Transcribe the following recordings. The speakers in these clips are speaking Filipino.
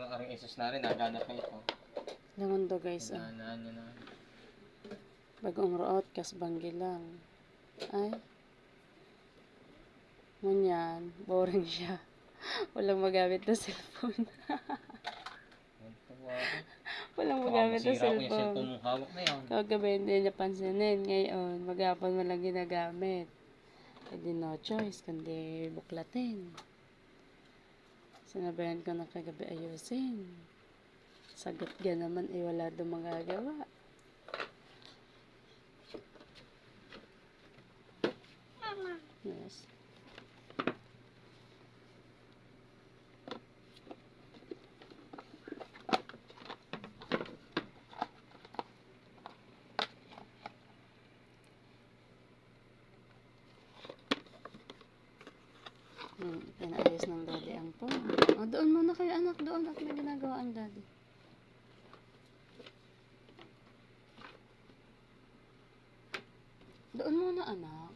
ng aring isus na rin, naganap na ito. Laman to guys, ah. Naganaan niya na. Bagong root, kasbanggi lang. Ay. Ngunyan, boring siya. Walang magamit na cellphone. Walang magamit na Masira ko yung cellphone. cellphone mong hawak na yan. Kagabi hindi niya pansinin. Ngayon, maghapon mo lang ginagamit. E di no choice, kundi buklatin. Sinabayan ko na kagabi ayusin. Sagot ka naman, eh wala doon magagawa. Yes. Pinaayos ng daddy ang phone. O, doon muna kayo anak, doon at may ginagawa ang daddy. Doon muna anak.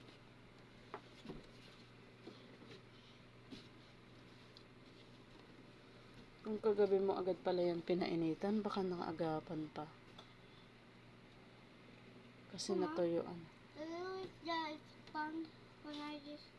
Kung kagabi mo agad pala yan pinainitan, baka nakaagapan pa. Kasi natuyuan. It's fun when I just